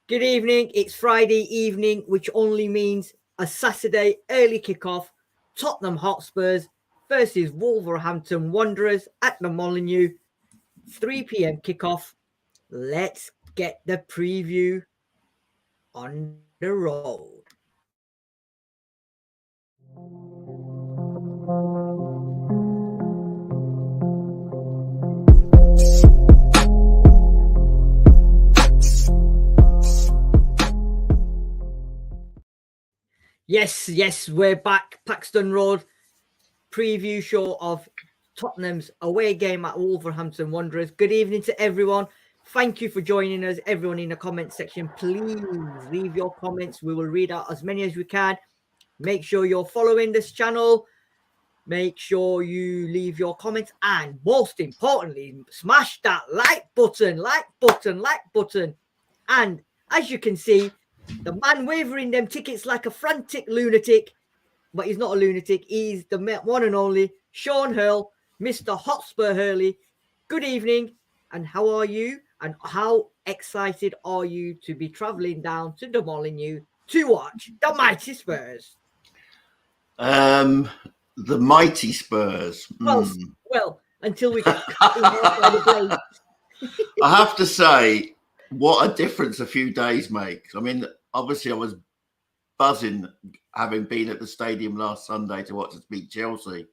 Good evening. It's Friday evening, which only means a Saturday early kickoff. Tottenham Hotspurs versus Wolverhampton Wanderers at the Molineux. 3 p.m. kickoff. Let's get the preview on the road. Yes, we're back. Paxton Road preview show of Tottenham's away game at Wolverhampton Wanderers. Good evening to everyone. Thank you for joining us. Everyone in the comment section, please leave your comments. We will read out as many as we can. Make sure you're following this channel. Make sure you leave your comments. And most importantly, smash that like button. And as you can see, the man wavering them tickets like a frantic lunatic. But he's not a lunatic. He's the one and only Sean Hurl, Mr. Hotspur Hurley. Good evening. And how are you? And how excited are you to be travelling down to the Molineux to watch the mighty Spurs? The mighty Spurs. Well, until we get I have to say, what a difference a few days makes. I mean, obviously I was buzzing having been at the stadium last Sunday to watch us beat Chelsea,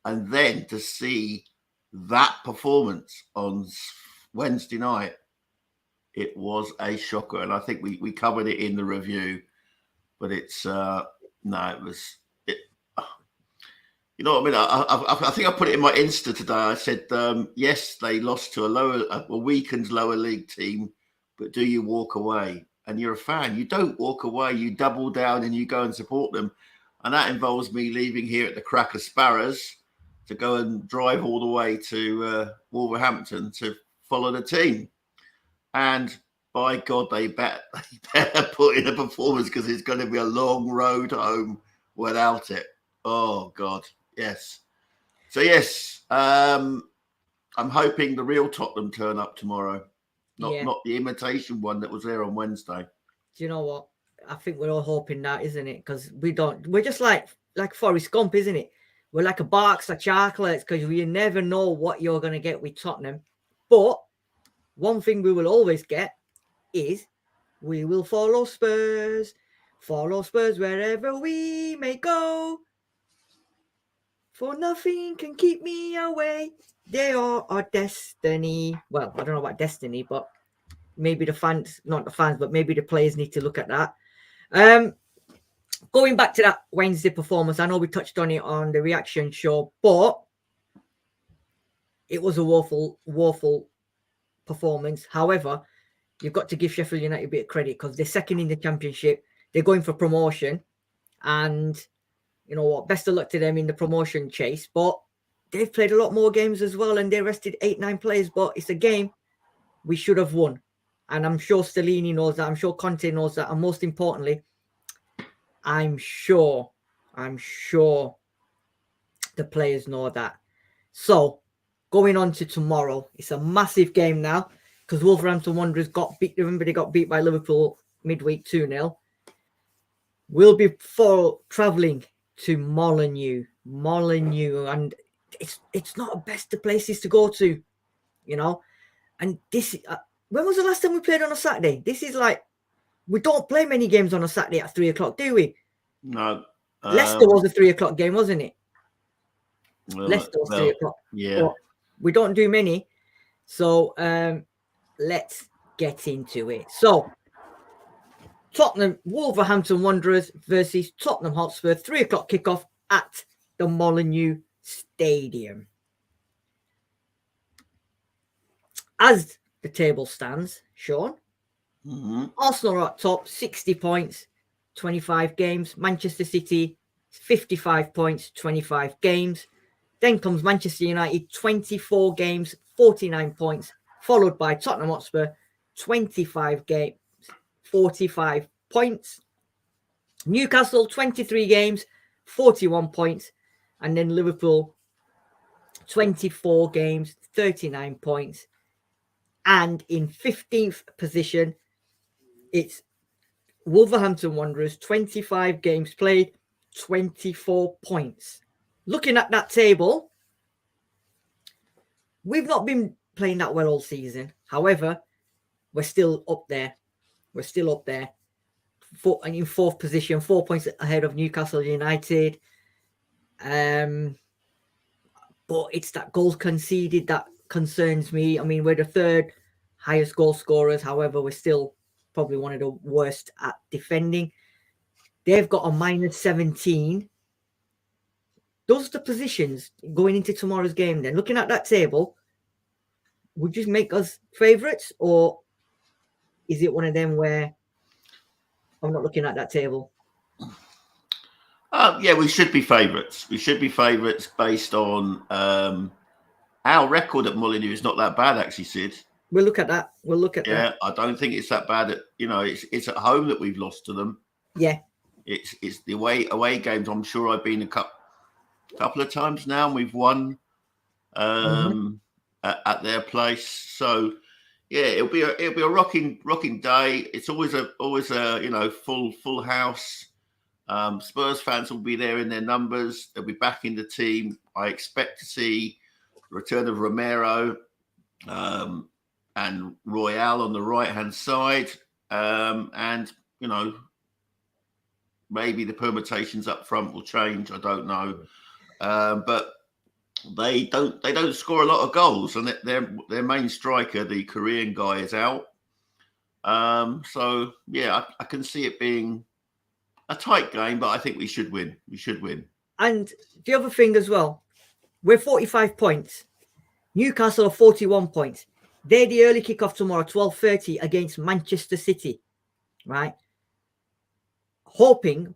and then to see that performance on Wednesday night, it was a shocker. And I think we covered it in the review, but it's you know what I mean? I think I put it in my Insta today. I said, yes, they lost to a weakened lower league team, but do you walk away? And you're a fan. You don't walk away. You double down and you go and support them. And that involves me leaving here at the Cracker Sparrows to go and drive all the way to Wolverhampton to follow the team. And by God, they better put in a performance, because it's going to be a long road home without it. Oh, God. Yes. So, yes, I'm hoping the real Tottenham turn up tomorrow. Not the imitation one that was there on Wednesday. Do you know what? I think we're all hoping that, isn't it? Because we're just like Forrest Gump, isn't it? We're like a box of chocolates, because you never know what you're going to get with Tottenham. But one thing we will always get is we will follow Spurs wherever we may go. For nothing can keep me away. They are our destiny. Well, I don't know about destiny, but maybe the fans, not the fans, but maybe the players need to look at that. Going back to that Wednesday performance, I know we touched on it on the reaction show, but it was a woeful performance. However, you've got to give Sheffield United a bit of credit, because they're second in the Championship. They're going for promotion, and you know what? Best of luck to them in the promotion chase. But they've played a lot more games as well, and they rested 8-9 players. But it's a game we should have won. And I'm sure Stellini knows that. I'm sure Conte knows that. And most importantly, I'm sure the players know that. So, going on to tomorrow, it's a massive game now, because Wolverhampton Wanderers got beat. Remember, they got beat by Liverpool midweek 2-0. We'll be travelling to Molineux, and it's not the best of places to go to, you know. And this, when was the last time we played on a Saturday? This is like, we don't play many games on a Saturday at 3 o'clock, do we? No. Leicester was a 3 o'clock game, wasn't it? Well, Leicester was 3 o'clock. Yeah. But we don't do many. So let's get into it. So, Wolverhampton Wanderers versus Tottenham Hotspur, 3 o'clock kickoff at the Molineux Stadium. As the table stands, Sean, Arsenal are at top, 60 points, 25 games. Manchester City, 55 points, 25 games. Then comes Manchester United, 24 games, 49 points, followed by Tottenham Hotspur, 25 games, 45 points. Newcastle, 23 games, 41 points. And then Liverpool, 24 games, 39 points. And in 15th position, It's Wolverhampton Wanderers, 25 games played, 24 points. Looking at that table, we've not been playing that well all season. However, we're still up there. We're still up there. In fourth position, 4 points ahead of Newcastle United. But it's that goals conceded that concerns me. I mean, we're the third highest goal scorers. However, we're still probably one of the worst at defending. They've got a minus 17. Those are the positions going into tomorrow's game. Then looking at that table, would you make us favourites, or is it one of them where I'm not looking at that table? Yeah, we should be favourites. We should be favourites based on our record at Molineux is not that bad, actually, Sid. We'll look at that. We'll look at that. Yeah, I don't think it's that bad. It's at home that we've lost to them. Yeah. It's the away games. I'm sure I've been a couple of times now, and we've won at their place. So yeah, it'll be a rocking day. It's always a full house. Spurs fans will be there in their numbers. They'll be back in the team. I expect to see the return of Romero and Royale on the right-hand side. And, maybe the permutations up front will change. I don't know. But they don't score a lot of goals, and their main striker, the Korean guy, is out. So, yeah, I can see it being a tight game, but I think we should win. We should win. And the other thing as well, we're 45 points. Newcastle are 41 points. They're the early kickoff tomorrow, 12:30 against Manchester City, right? Hoping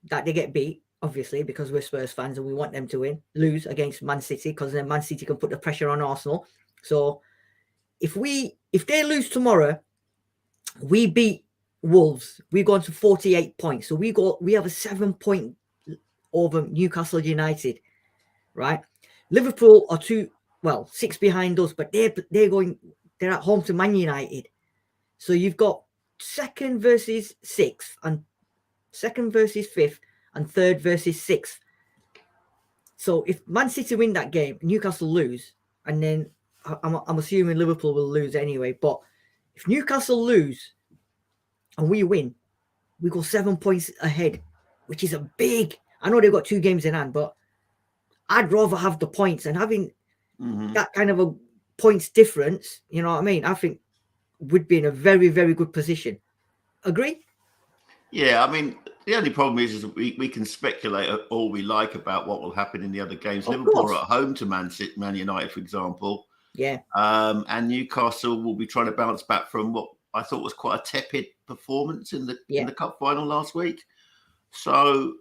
that they get beat, obviously, because we're Spurs fans and we want them to lose against Man City, because then Man City can put the pressure on Arsenal. So if they lose tomorrow, we beat Wolves, we go on to 48 points. So we have a 7 point over Newcastle United, right? Liverpool are 6 behind us, but they're at home to Man United. So you've got second versus 6th, and second versus 5th, and third versus 6th. So if Man City win that game, Newcastle lose, and then I'm assuming Liverpool will lose anyway. But if Newcastle lose and we win, we go 7 points ahead, which is a big. I know they've got 2 games in hand, but I'd rather have the points, and having that kind of a points difference, you know what I mean? I think would be in a very, very good position. Agree? Yeah, I mean, the only problem is we can speculate all we like about what will happen in the other games. Liverpool are at home to Man United, for example. Yeah. And Newcastle will be trying to bounce back from what I thought was quite a tepid performance in the cup final last week. So,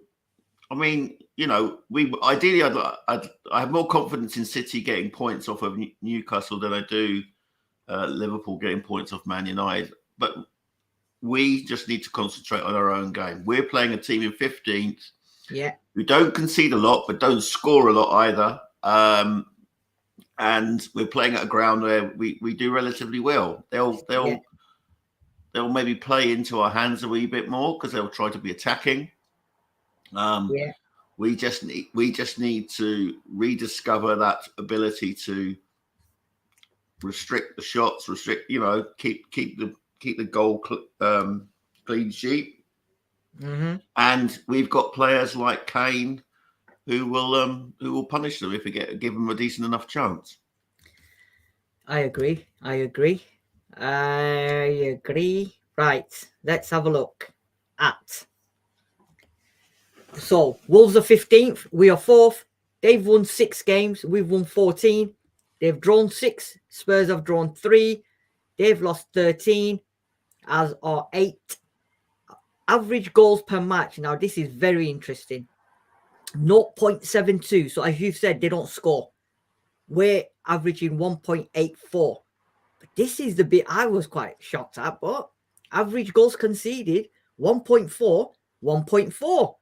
I mean, we ideally, I have more confidence in City getting points off of Newcastle than I do Liverpool getting points off Man United. But we just need to concentrate on our own game. We're playing a team in 15th. Yeah. We don't concede a lot, but don't score a lot either. And we're playing at a ground where we do relatively well. They'll maybe play into our hands a wee bit more because they'll try to be attacking. We just need to rediscover that ability to restrict the shots, keep the goal clean sheet. And we've got players like Kane who will punish them if we give them a decent enough chance. I agree. Right, let's have a look at. So Wolves are 15th. We are 4th. They've won 6 games. We've won 14. They've drawn 6. Spurs have drawn 3. They've lost 13, as are 8. Average goals per match. Now, this is very interesting. 0.72. So as you've said, they don't score. We're averaging 1.84. But this is the bit I was quite shocked at. But average goals conceded, 1.4, 1.4.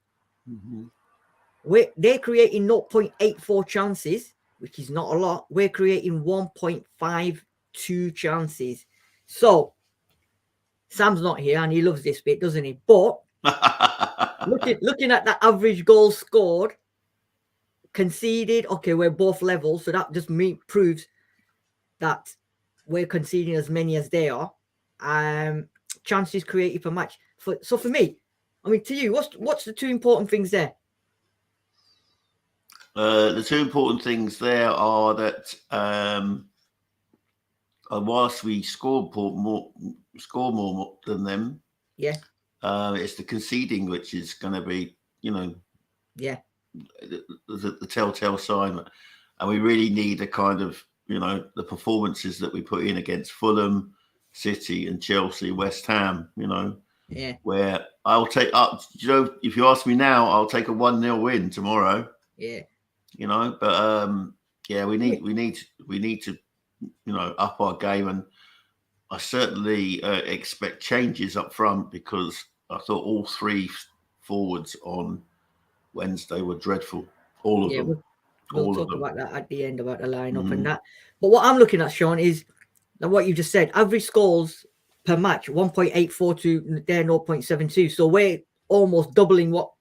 They're creating 0.84 chances, which is not a lot. We're creating 1.52 chances. So Sam's not here and he loves this bit, doesn't he? But looking at that average goal scored, conceded, okay, we're both level, so that just proves that we're conceding as many as they are. Chances created per match. So for me, I mean, to you, what's the two important things there? The two important things there are that whilst we score more than them, yeah, it's the conceding which is going to be, yeah, the telltale sign, and we really need a kind of, the performances that we put in against Fulham, City, and Chelsea, West Ham, yeah, where I'll take up. If you ask me now, I'll take a 1-0 win tomorrow. yeah. But yeah, we need to up our game, and I certainly expect changes up front, because I thought all three forwards on Wednesday were dreadful. All of them. We'll talk about that at the end, about the lineup and that. But what I'm looking at, Sean, is what you just said. Average scores per match 1.84 to their 0.72. So we're almost doubling what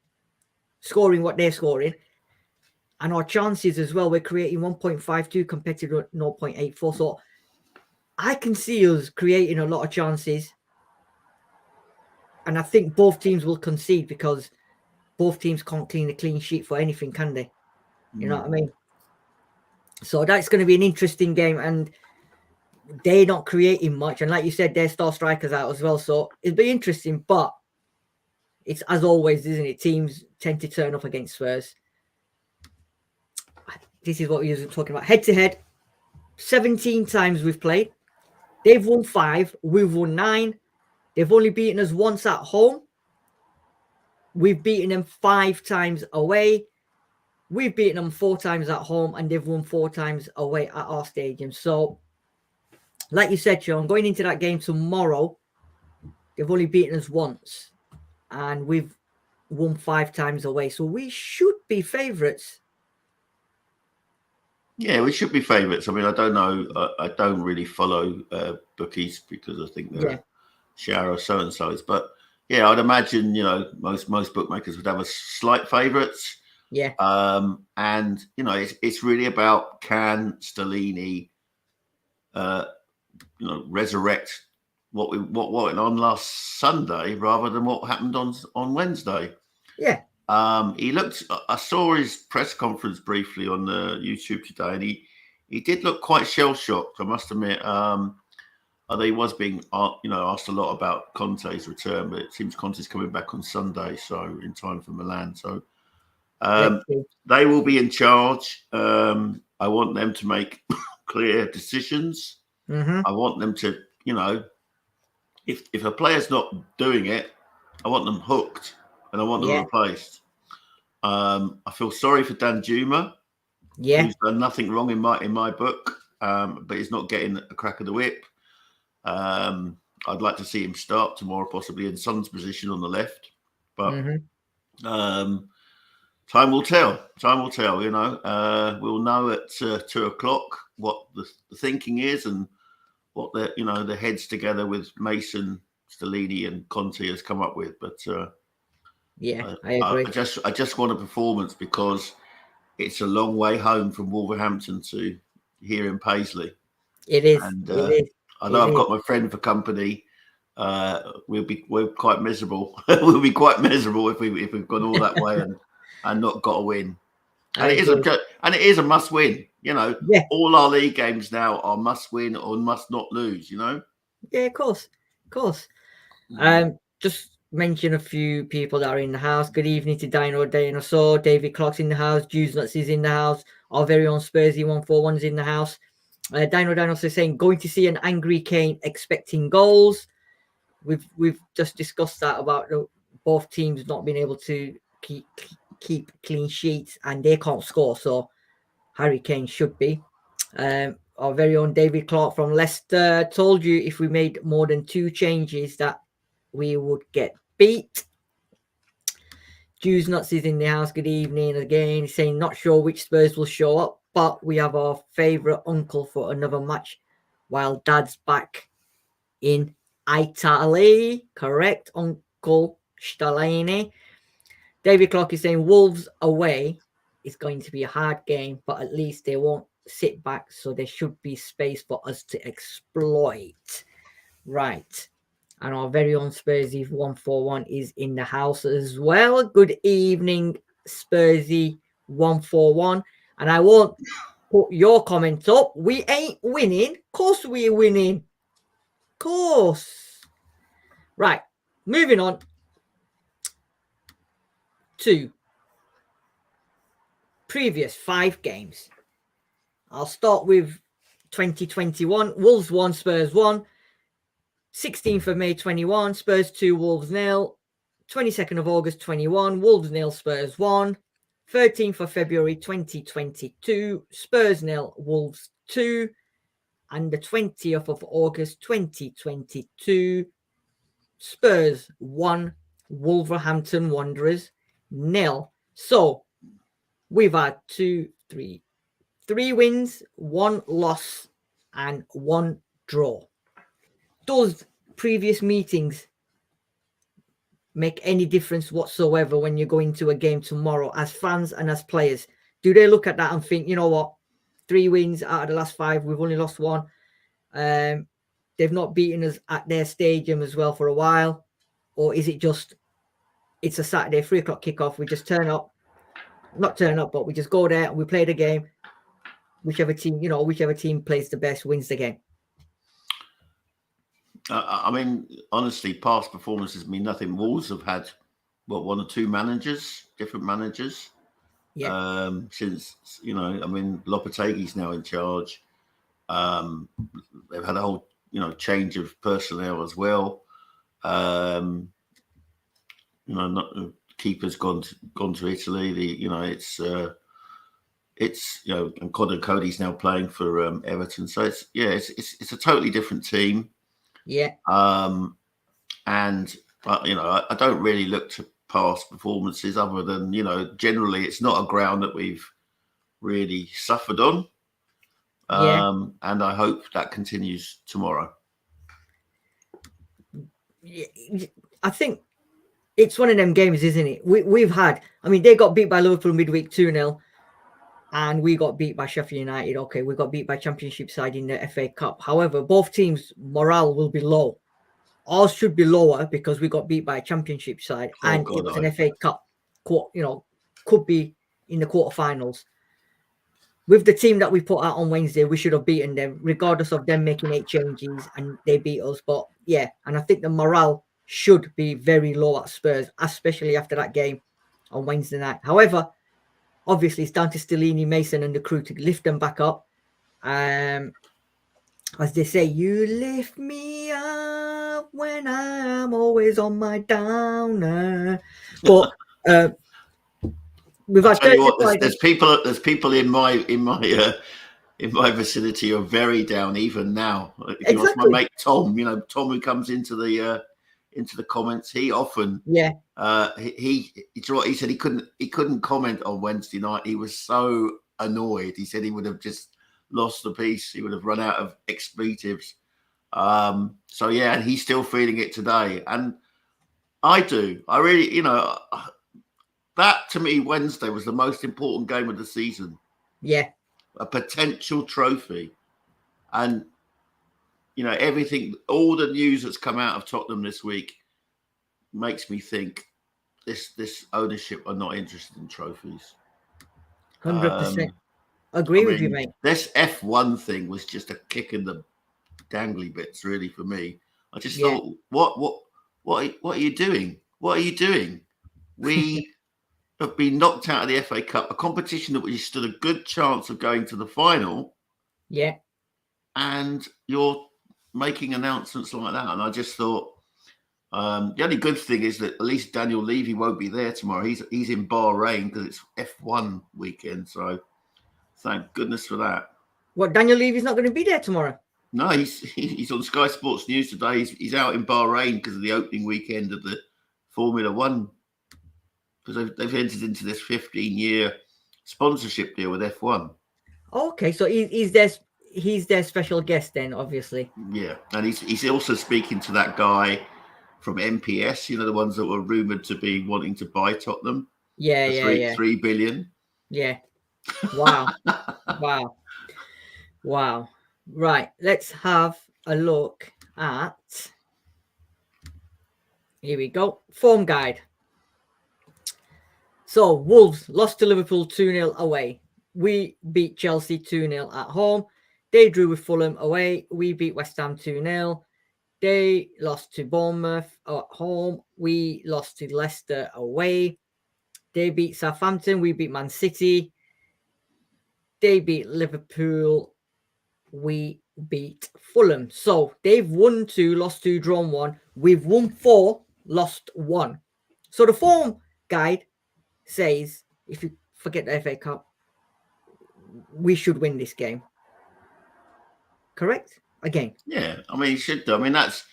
they're scoring. And our chances as well, we're creating 1.52 compared to 0.84. So I can see us creating a lot of chances. And I think both teams will concede, because both teams can't clean a clean sheet for anything, can they? You know what I mean? So that's going to be an interesting game. And they're not creating much. And like you said, their star strikers out as well. So it'll be interesting. But it's, as always, isn't it? Teams tend to turn up against Spurs. This is what we were talking about. Head-to-head, 17 times we've played. They've won 5. We've won 9. They've only beaten us once at home. We've beaten them 5 times away. We've beaten them 4 times at home, and they've won 4 times away at our stadium. So, like you said, Sean, going into that game tomorrow, they've only beaten us once, and we've won 5 times away. So we should be favourites. Yeah, we should be favourites. I mean, I don't know. I don't really follow bookies, because I think they're shower of so-and-so's. But yeah, I'd imagine, most bookmakers would have a slight favourites. Yeah. And, it's really about, can Stellini, resurrect what went on last Sunday rather than what happened on Wednesday. Yeah. I saw his press conference briefly on YouTube today, and he did look quite shell-shocked, I must admit. He was being asked a lot about Conte's return, but it seems Conte's coming back on Sunday, so in time for Milan. So they will be in charge. I want them to make clear decisions. I want them to, if a player's not doing it, I want them hooked, and I want them replaced. I feel sorry for Dan Juma. Yeah, who's done nothing wrong in my book, but he's not getting a crack of the whip. I'd like to see him start tomorrow, possibly in Son's position on the left. But time will tell. Time will tell. We'll know at 2:00 what the thinking is, and what the heads together with Mason, Stellini, and Conte has come up with. But I agree. I just want a performance, because it's a long way home from Wolverhampton to here in Paisley. It is. And although I've got my friend for company, we're quite miserable. We'll be quite miserable if we've gone all that way and not got a win. And it is a must win. All our league games now are must win or must not lose. Yeah, of course. Just mention a few people that are in the house. Good evening to Dino Dinosaur. David Clark's in the house. Juice Nuts is in the house. Our very own Spursy 141 is in the house. Dino Dinosaur saying, going to see an angry Kane expecting goals. We've just discussed that about both teams not being able to keep clean sheets, and they can't score. So Harry Kane should be. Our very own David Clark from Leicester told you if we made more than 2 changes that we would get beat. Juice Nuts is in the house. Good evening again. He's saying not sure which Spurs will show up, but we have our favourite uncle for another match while Dad's back in Italy. Correct, Uncle Stalini. David Clark is saying Wolves away is going to be a hard game, but at least they won't sit back, so there should be space for us to exploit. Right. And our very own Spursy 141 is in the house as well. Good evening, Spursy 141. And I won't put your comment up. We ain't winning. Of course we're winning. Of course. Right. Moving on to previous 5 games. I'll start with 2021. Wolves 1, Spurs 1. 16th of May 21, Spurs 2, Wolves 0. 22nd of August 21, Wolves 0, Spurs 1. 13th of February 2022, Spurs 0, Wolves 2. And the 20th of August 2022, Spurs 1, Wolverhampton Wanderers 0. So we've had 3 wins, 1 loss, and 1 draw. Does previous meetings make any difference whatsoever when you go into a game tomorrow as fans and as players? Do they look at that and think, you know what, 3 wins out of the last 5, we've only lost 1. They've not beaten us at their stadium as well for a while? Or is it just, it's a Saturday 3 o'clock kickoff, we just but we just go there and we play the game. Whichever team plays the best wins the game. I mean, honestly, past performances mean nothing. Wolves have had, 1 or 2 different managers. Yeah. Since, Lopetegui's now in charge. They've had a whole, change of personnel as well. Keeper's gone to Italy. And Cody's now playing for Everton. So it's a totally different team. Yeah. And I don't really look to past performances other than, generally it's not a ground that we've really suffered on. And I hope that continues tomorrow. I think it's one of them games, isn't it? We've had, they got beat by Liverpool midweek 2-0. And we got beat by Sheffield United. Okay, we got beat by Championship side in the FA Cup. However, both teams' morale will be low. Ours should be lower because we got beat by a Championship side, and it was an FA Cup. Could be in the quarterfinals. With the team that we put out on Wednesday, we should have beaten them, regardless of them making 8 changes and they beat us. But yeah, and I think the morale should be very low at Spurs, especially after that game on Wednesday night. However, obviously, it's down to Stellini, Mason, and the crew to lift them back up. As they say, you lift me up when I'm always on my downer. But we've had there's people in my vicinity who are very down even now. If you ask my mate Tom, Tom who comes into the comments, he often he said he couldn't comment on Wednesday night. He was so annoyed. He said he would have just lost the piece. He would have run out of expletives. And he's still feeling it today. And I really, that to me, Wednesday was the most important game of the season. Yeah. A potential trophy. And everything, all the news that's come out of Tottenham this week makes me think this ownership are not interested in trophies. 100%. Agree with you, mate. This F1 thing was just a kick in the dangly bits, really, for me. I just thought, what are you doing? What are you doing? We have been knocked out of the FA Cup, a competition that we stood a good chance of going to the final. Yeah. And you're making announcements like that. And I just thought, the only good thing is that at least Daniel Levy won't be there tomorrow. He's in Bahrain because it's F1 weekend. So thank goodness for that. What, Daniel Levy's not going to be there tomorrow? No, he's on Sky Sports News today. He's out in Bahrain because of the opening weekend of the Formula One. Because they've entered into this 15-year sponsorship deal with F1. Okay, so he's there. he's their special guest then, obviously. Yeah, and he's also speaking to that guy from MPS, the ones that were rumoured to be wanting to buy Tottenham. Yeah, yeah. 3 billion. Yeah. Wow. Wow. Right. Let's have a look at. Here we go. Form guide. So Wolves lost to Liverpool 2-0 away. We beat Chelsea 2-0 at home. They drew with Fulham away. We beat West Ham 2-0. They lost to Bournemouth at home. We lost to Leicester away. They beat Southampton. We beat Man City. They beat Liverpool. We beat Fulham. So they've won 2, lost 2, drawn 1. We've won 4, lost 1. So the form guide says, if you forget the FA Cup, we should win this game. Correct? Again. Yeah, I mean, you should do. I mean, that's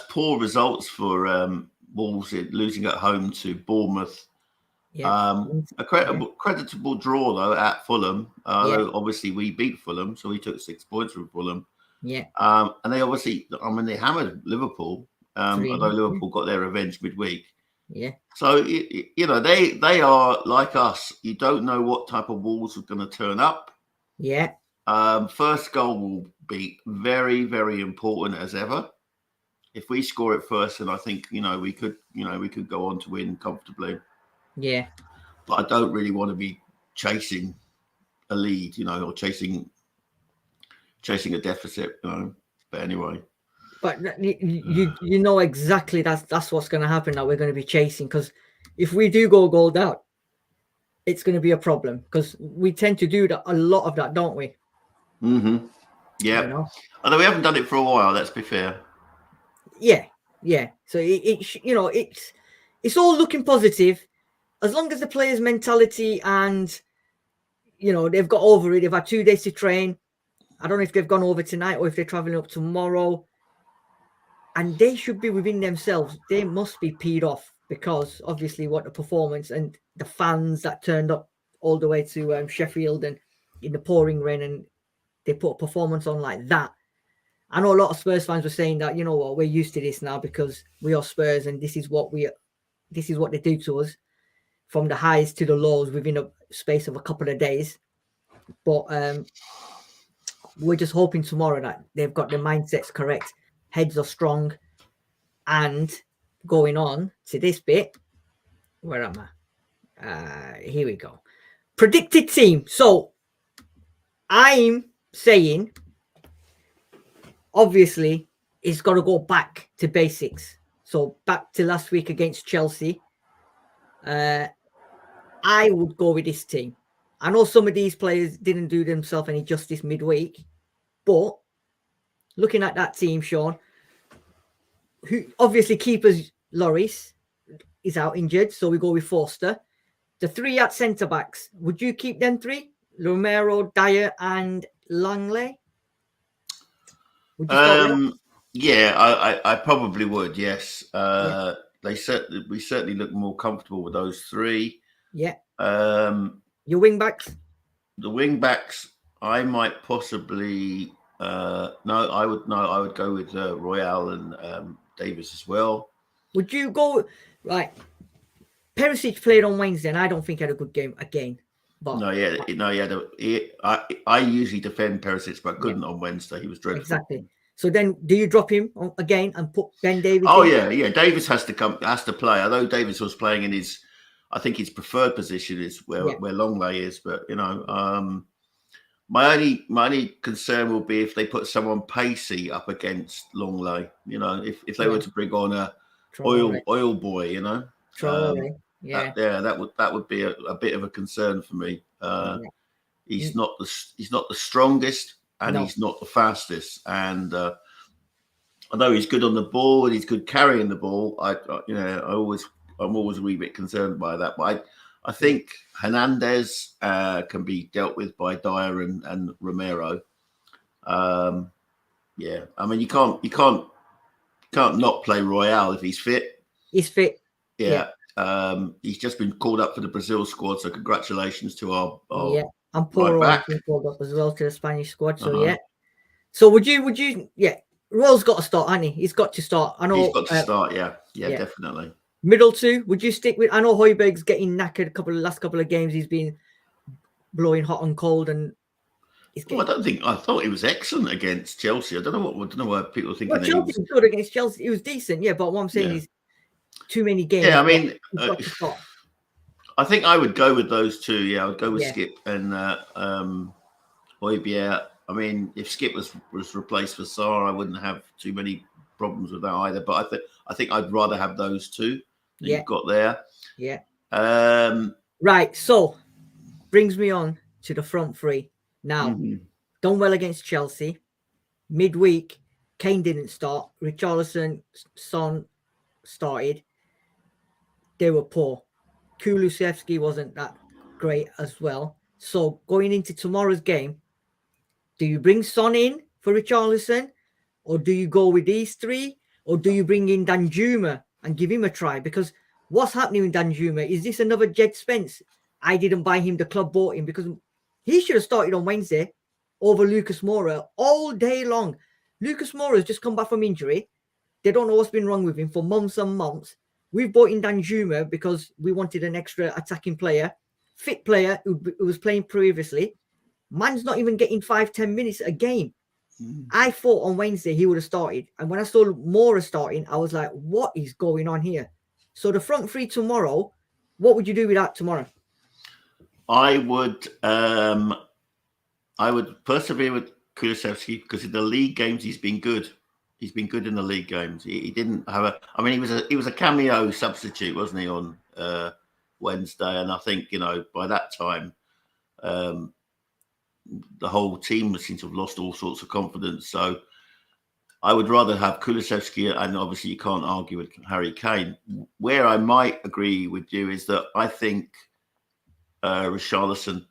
poor results for Wolves losing at home to Bournemouth. Yeah. A creditable draw though at Fulham. Obviously we beat Fulham, so we took 6 points from Fulham. Yeah. And they obviously, they hammered Liverpool. Although Liverpool got their revenge midweek. Yeah. So they are like us. You don't know what type of Wolves are going to turn up. Yeah. First goal will be very, very important as ever. If we score it first, then I think we could go on to win comfortably. Yeah. But I don't really want to be chasing a lead, or chasing a deficit, But anyway. But you know exactly that's what's going to happen. That we're going to be chasing, because if we do go goal down, it's going to be a problem, because we tend to do that, a lot of that, don't we? Mm-hmm. Yeah. Although we haven't done it for a while, let's be fair. Yeah. So it's all looking positive, as long as the players' mentality and they've got over it. They've had 2 days to train. I don't know if they've gone over tonight or if they're traveling up tomorrow. And they should be within themselves. They must be peed off, because obviously what the performance and the fans that turned up all the way to Sheffield and in the pouring rain, and they put a performance on like that. I know a lot of Spurs fans were saying that, we're used to this now because we are Spurs, and this is what they do to us, from the highs to the lows within a space of a couple of days. But we're just hoping tomorrow that they've got their mindsets correct, heads are strong. And going on to this bit, where am I? Here we go. Predicted team. So I'm saying, obviously, it's got to go back to basics. So back to last week against Chelsea. I would go with this team. I know some of these players didn't do themselves any justice midweek, but looking at that team, Sean, who obviously keepers Lloris is out injured, so we go with Forster. The 3 at centre backs, would you keep them 3? Romero, Dyer, and Langley? Would you start yeah, I probably would. Yes, we certainly look more comfortable with those 3. Yeah. Your wing backs? The wing backs, I might possibly. I would go with Royale and Davis as well. Would you go right? Perisic played on Wednesday, and I don't think he had a good game again. But I usually defend Perisic, but I couldn't on Wednesday. He was dreadful. Exactly. So then, do you drop him again and put Ben Davies? Oh yeah. Davis has to play. Although Davis was playing in I think his preferred position is where Longley is. But my only concern will be if they put someone pacey up against Longley. If they were to bring on a oil boy, that would be a bit of a concern for me. He's not the strongest, and he's not the fastest. And although he's good on the ball and he's good carrying the ball, I'm always a wee bit concerned by that. But I think Hernandez can be dealt with by Dyer and Romero. I mean you can't not play Royale if he's fit. He's fit. Yeah. He's just been called up for the Brazil squad, so congratulations to our And Right Poro has back. been called up as well to the Spanish squad. So, Uh-huh. yeah. So, would you, yeah, Roy's got to start, hasn't he? He's got to start. I know. He's got to start, yeah, definitely. Middle two, would you stick with? I know Højbjerg's getting knackered last couple of games. He's been blowing hot and cold, and he's getting. I thought he was excellent against Chelsea. I don't know why people are thinking Well, that Chelsea was good against Chelsea. He was decent, yeah. But what I'm saying is, too many games. Yeah, I mean, he's got to start. I think I would go with those two. Yeah, I would go with Yeah. Skip and Højbjerg. I mean, if Skip was replaced for Sarr, I wouldn't have too many problems with that either. But I think I'd rather have those two that you've got there. Yeah. Right. So brings me on to the front three. Now, done well against Chelsea. Midweek, Kane didn't start. Richarlison, Son started. They were poor. Kulusevski wasn't that great as well. So going into tomorrow's game, do you bring Son in for Richarlison, or do you go with these three, or do you bring in Danjuma and give him a try? Because what's happening with Danjuma? Is this another Jed Spence? I didn't buy him, the club bought him, because he should have started on Wednesday over Lucas Moura all day long. Lucas Moura has just come back from injury. They don't know what's been wrong with him for months and months. We've bought in Danjuma because we wanted an extra attacking player, fit player who was playing previously. Man's not even getting 5-10 minutes a game. I thought on Wednesday he would have started. And when I saw Moura starting, I was like, what is going on here? So the front three tomorrow, what would you do with that tomorrow? I would persevere with Kulusevski because in the league games he's been good. He's been good in the league games. He didn't have he was a cameo substitute, wasn't he, on Wednesday? And I think, by that time, the whole team seems to have lost all sorts of confidence. So I would rather have Kulusevski, and obviously you can't argue with Harry Kane. Where I might agree with you is that I think Richarlison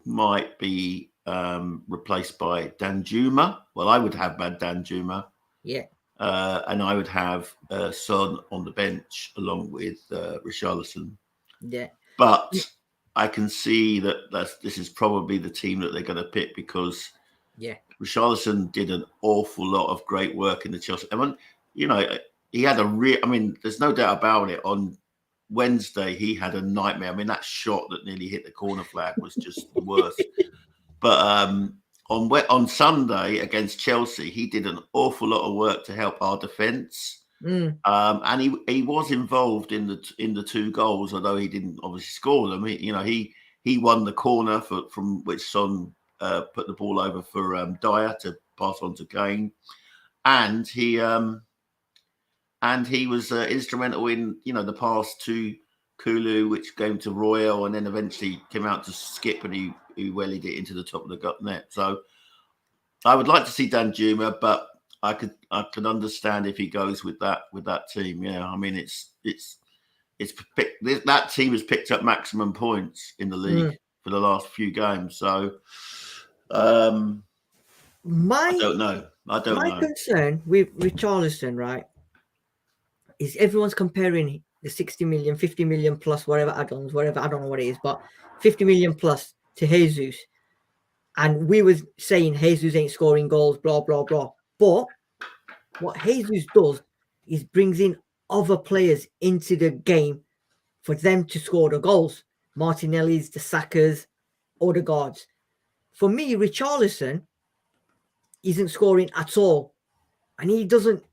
might be replaced by Danjuma. Well, I would have Danjuma. Yeah. And I would have Son on the bench along with Richarlison. Yeah. But I can see that this is probably the team that they're going to pick because Richarlison did an awful lot of great work in the Chelsea. I mean, he had there's no doubt about it. On Wednesday, he had a nightmare. I mean, that shot that nearly hit the corner flag was just the worst. But on Sunday against Chelsea, he did an awful lot of work to help our defence. And he was involved in the two goals, although he didn't obviously score them. He won the corner from which Son put the ball over for Dyer to pass on to Kane, and he was instrumental in the pass to Kulu, which came to Royal, and then eventually came out to Skip, and he wellied it into the top of the gut net. So I would like to see Danjuma, but I could understand if he goes with that team. Yeah, I mean that team has picked up maximum points in the league for the last few games. So I don't know. My concern with Richarlison, right, is everyone's comparing the 60 million, 50 million plus, whatever add-ons, whatever, I don't know what it is, but 50 million plus to Jesus. And we were saying Jesus ain't scoring goals, blah, blah, blah. But what Jesus does is brings in other players into the game for them to score the goals. Martinelli's, the Sakas, Odegaard's. For me, Richarlison isn't scoring at all. And he doesn't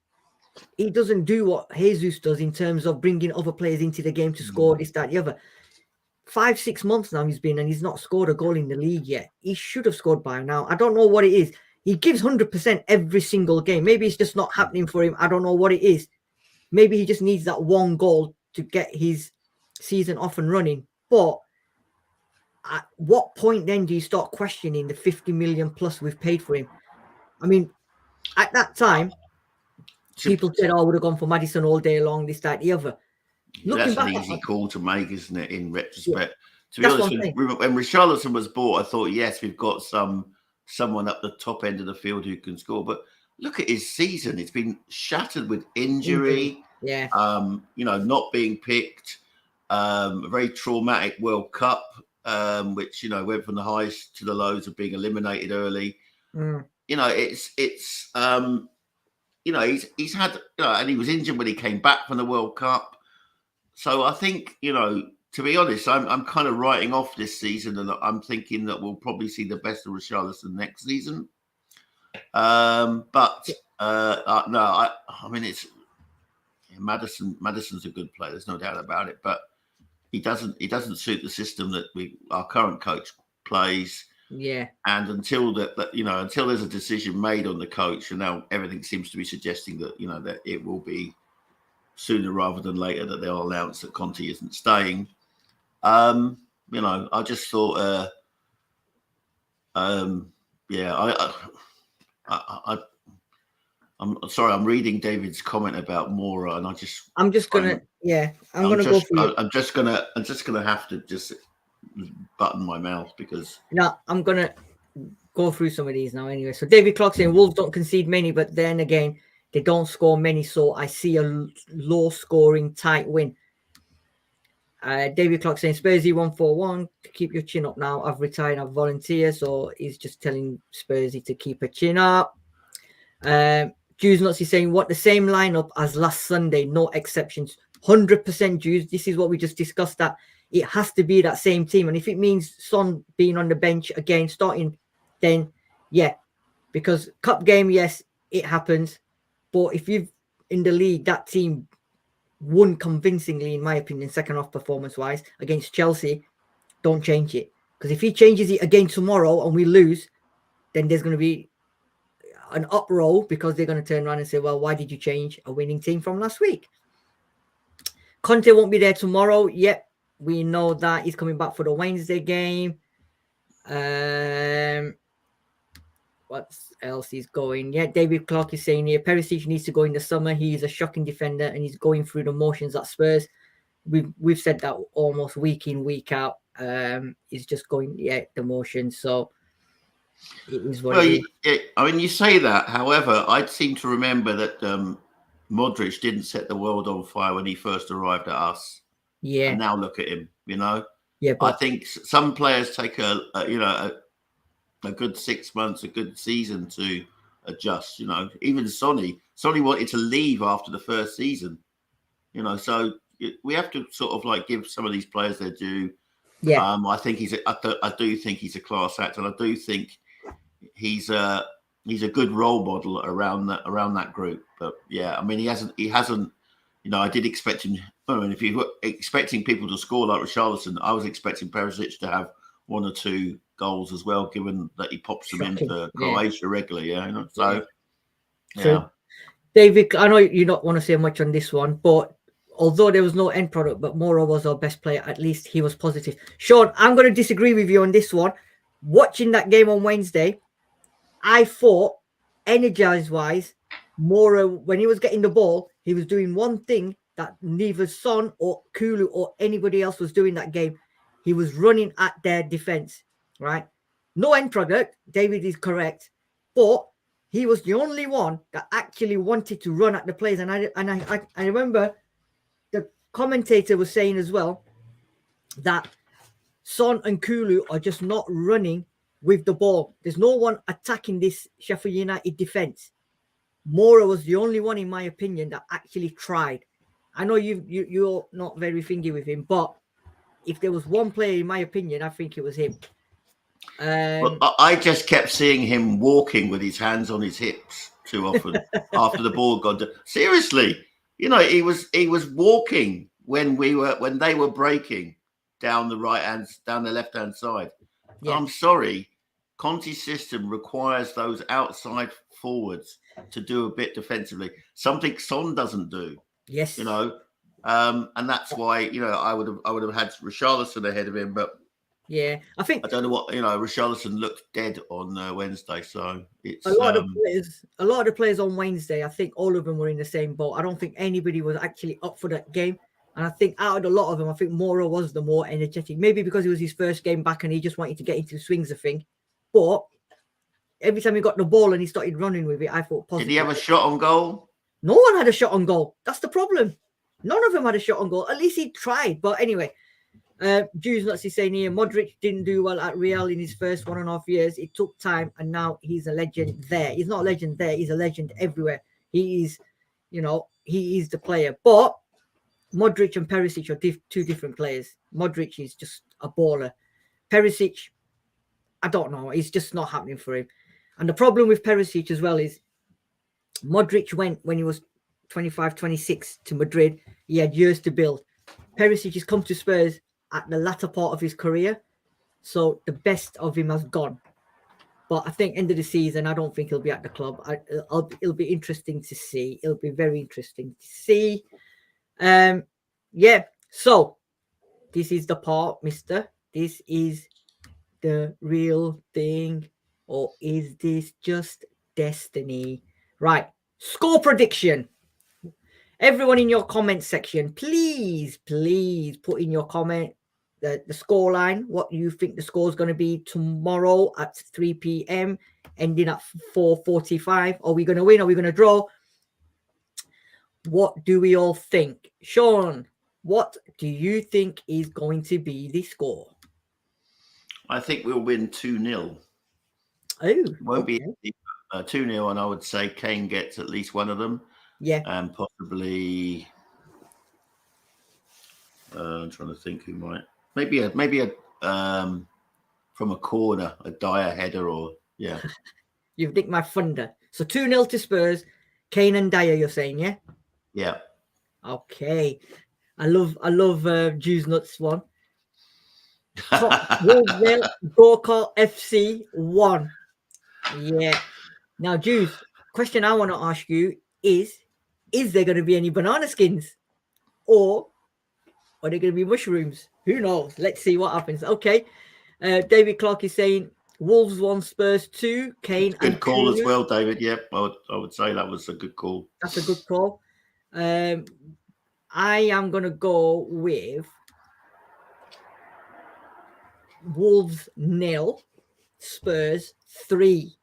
do what Jesus does in terms of bringing other players into the game to score this, that, the other. 5-6 months now he's been, and he's not scored a goal in the league yet. He should have scored by now. I don't know what it is. He gives 100% every single game. Maybe it's just not happening for him. I don't know what it is. Maybe he just needs that one goal to get his season off and running. But at what point then do you start questioning the 50 million plus we've paid for him? I mean, at that time, people said, I would have gone for Maddison all day long, this, that, the other. That's an easy call to make, isn't it, in retrospect? To be honest, when Richarlison was bought, I thought, yes, we've got someone up the top end of the field who can score. But look at his season. It's been shattered with injury. Yeah. Not being picked. A very traumatic World Cup. which, you know, went from the highs to the lows of being eliminated early. You know, it's you know, he's had, you know, and he was injured when he came back from the World Cup. So I think, you know, to be honest, I'm kind of writing off this season, and I'm thinking that we'll probably see the best of Richarlison next season. But no, I mean, it's Maddison's a good player. There's no doubt about it. But he doesn't suit the system that our current coach plays. Yeah. And until until there's a decision made on the coach, and now everything seems to be suggesting that, you know, that it will be sooner rather than later that they'll announce that Conte isn't staying. You know, I just thought, yeah, I'm sorry, I'm reading David's comment about Mora, and I'm just gonna have to just button my mouth because I'm gonna go through some of these now anyway. So David Clark saying Wolves don't concede many, but then again they don't score many, so I see a low scoring tight win. David Clark saying Spursy 141, keep your chin up now. I've retired, I've volunteered, so he's just telling Spursy to keep her chin up. Jews Nuts is saying, what, the same lineup as last Sunday, no exceptions. 100% Jews. This is what we just discussed, that it has to be that same team. And if it means Son being on the bench again, starting, then yeah. Because cup game, yes, it happens. But if you've in the league, that team won convincingly, in my opinion, second half performance-wise against Chelsea, don't change it. Because if he changes it again tomorrow and we lose, then there's going to be an uproar because they're going to turn around and say, well, why did you change a winning team from last week? Conte won't be there tomorrow. Yep, we know that. He's coming back for the Wednesday game. What else is going? Yeah, David Clark is saying here, Perisic needs to go in the summer. He's a shocking defender and he's going through the motions at Spurs. We've said that almost week in, week out. He's just going, the motions. So it is what it is. I mean, you say that. However, I seem to remember that Modric didn't set the world on fire when he first arrived at us. Yeah. And now look at him, you know? Yeah. I think some players take a good 6 months, a good season to adjust, you know. Even Sonny wanted to leave after the first season, you know. So we have to sort of like give some of these players their due. Yeah. I think I do think he's a class act, and I do think he's a good role model around that group. But yeah, I mean, he hasn't, you know, I did expect him. I mean, if you were expecting people to score like Richarlison, I was expecting Perisic to have one or two goals as well, given that he pops them in for Croatia regularly. Yeah, you know? So David, I know you don't want to say much on this one, but although there was no end product, but Moro was our best player, at least he was positive. Sean, I'm going to disagree with you on this one. Watching that game on Wednesday, I thought, energized-wise, Moro, when he was getting the ball, he was doing one thing that neither Son or Kulu or anybody else was doing that game. He was running at their defense, right? No end product. David is correct. But he was the only one that actually wanted to run at the players. And I remember the commentator was saying as well that Son and Kulu are just not running with the ball. There's no one attacking this Sheffield United defense. Mora was the only one, in my opinion, that actually tried. I know you're not very thingy with him, but if there was one player, in my opinion, I think it was him. Well, I just kept seeing him walking with his hands on his hips too often after the ball got down. Seriously, you know, he was walking when they were breaking down the left hand side. Yeah. I'm sorry, Conte's system requires those outside forwards to do a bit defensively, something Son doesn't do. Yes, you know, and that's why, you know, I would have had Richarlison ahead of him, but yeah, I don't know what, you know. Richarlison looked dead on Wednesday, so it's a lot of the players on Wednesday. I think all of them were in the same boat. I don't think anybody was actually up for that game, and I think out of a lot of them, I think Mora was the more energetic. Maybe because it was his first game back and he just wanted to get into the swings of things. But every time he got the ball and he started running with it, I thought positive. Did he have a shot on goal? No one had a shot on goal. That's the problem. None of them had a shot on goal. At least he tried. But anyway, Jews Nuts is saying here, Modric didn't do well at Real in his first 1.5 years. It took time, and now he's a legend there. He's not a legend there. He's a legend everywhere. He is, he is the player. But Modric and Perisic are two different players. Modric is just a baller. Perisic, I don't know. It's just not happening for him. And the problem with Perisic as well is Modric went when he was 25, 26 to Madrid. He had years to build. Perisic has come to Spurs at the latter part of his career, so the best of him has gone. But I think end of the season, I don't think he'll be at the club. It'll be interesting to see. It'll be very interesting to see. Yeah. So this is the part, Mister. This is the real thing, or is this just destiny? Right. Score prediction. Everyone in your comment section, please put in your comment the score line, what you think the score is going to be tomorrow at 3 p.m, ending at 4:45. Are we going to win? Are we going to draw? What do we all think? Sean, what do you think is going to be the score? I think we'll win 2-0. Oh, won't be 2-0, and I would say Kane gets at least one of them. Yeah. And possibly, I'm trying to think who might. Maybe a from a corner, a Dyer header, or yeah. You've nicked my thunder. So 2-0 to Spurs. Kane and Dyer, you're saying, yeah? Yeah. Okay. I love Jews Nuts one. Wolves 0, Gorka FC 1. Yeah. Now, Jews, question I want to ask you is there going to be any banana skins? Or are there going to be mushrooms? Who knows? Let's see what happens. Okay. David Clark is saying Wolves 1, Spurs 2. Kane good and call Kulu. as well, David. Yep, I would say that was a good call. That's a good call. I am going to go with Wolves 0, Spurs 3.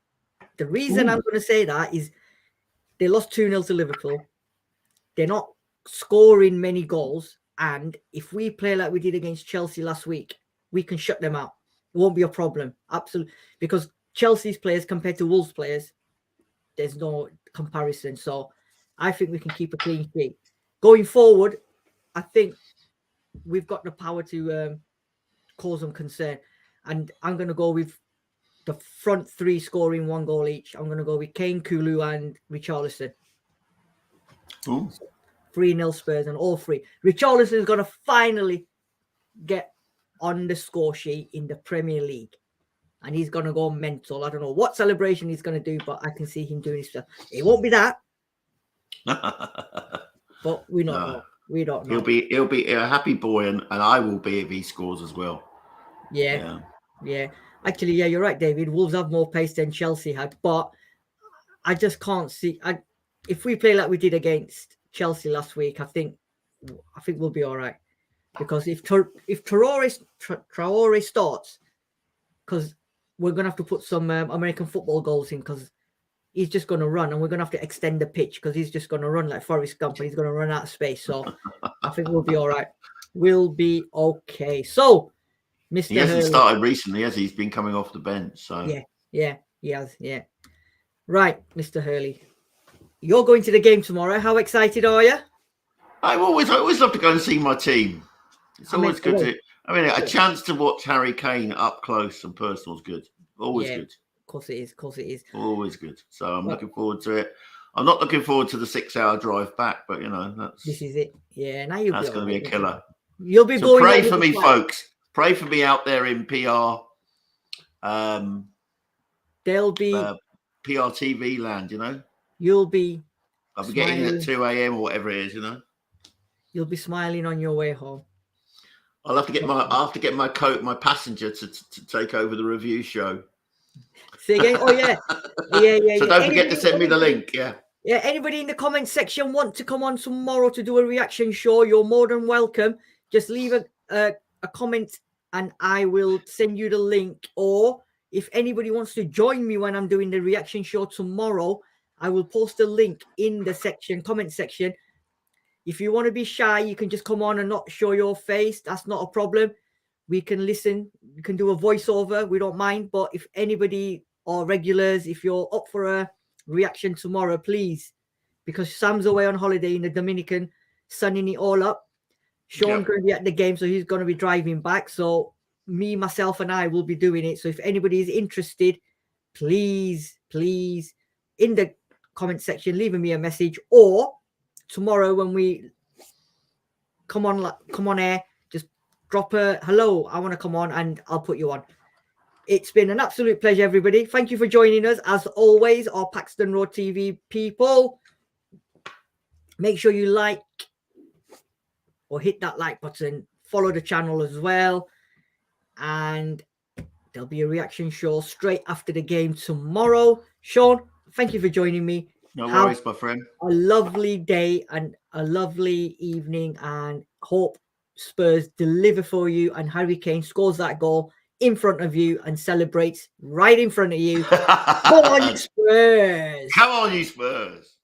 The reason I'm going to say that is they lost 2-0 to Liverpool. They're not scoring many goals. And if we play like we did against Chelsea last week, we can shut them out. It won't be a problem. Absolutely. Because Chelsea's players compared to Wolves players, there's no comparison. So I think we can keep a clean sheet. Going forward, I think we've got the power to cause them concern. And I'm going to go with the front three scoring 1 goal each. I'm going to go with Kane, Kulu, and Richarlison. 3-0 Spurs and all three. Richarlison is going to finally get on the score sheet in the Premier League. And he's going to go mental. I don't know what celebration he's going to do, but I can see him doing stuff. It won't be that. But we don't know. We don't know. He'll be a happy boy, and I will be if he scores as well. Yeah. Actually, yeah, you're right, David. Wolves have more pace than Chelsea had, but I just can't see. If we play like we did against Chelsea last week, I think we'll be all right. Because if Traore starts, because we're gonna have to put some American football goals in, because he's just gonna run, and we're gonna have to extend the pitch because he's just gonna run like Forrest Gump, and he's gonna run out of space. So I think we'll be all right. We'll be okay. So. Mr. He hasn't Hurley. started recently, has he? He's been coming off the bench. So yeah, he has. Yeah, right, Mr. Hurley. You're going to the game tomorrow. How excited are you? I always love to go and see my team. It's always good to. A chance to watch Harry Kane up close and personal is good. Always good. Of course it is. Always good. So I'm looking forward to it. I'm not looking forward to the 6-hour drive back, but this is it. Yeah, now that's going to be a killer. You'll be so pray for me, folks. Pray for me out there in PR. There'll be PRTV land, You'll be. I'll be getting in at 2 a.m. or whatever it is, You'll be smiling on your way home. I'll have to get my my passenger to take over the review show. Say again? Oh yeah. So don't forget to send me the link. Yeah. Yeah. Anybody in the comment section want to come on tomorrow to do a reaction show? You're more than welcome. Just leave a comment and I will send you the link. Or if anybody wants to join me when I'm doing the reaction show tomorrow, I will post a link in the comment section. If you want to be shy, you can just come on and not show your face. That's not a problem. we can listen. We can do a voiceover. We don't mind. But if anybody or regulars, if you're up for a reaction tomorrow, please, because Sam's away on holiday in the Dominican, sunning it all up. Sean's going to be at the game, so he's going to be driving back. So me, myself, and I will be doing it. So if anybody is interested, please, in the comment section, leave me a message, or tomorrow when we come on air, just drop a hello, I want to come on, and I'll put you on. It's been an absolute pleasure, everybody. Thank you for joining us. As always, our Paxton Road TV people, make sure you like or hit that like button, follow the channel as well, and there'll be a reaction show straight after the game tomorrow. Sean, thank you for joining me. No worries, my friend. A lovely day and a lovely evening, and hope Spurs deliver for you and Harry Kane scores that goal in front of you and celebrates right in front of you. Come on, you Spurs! Come on, you Spurs!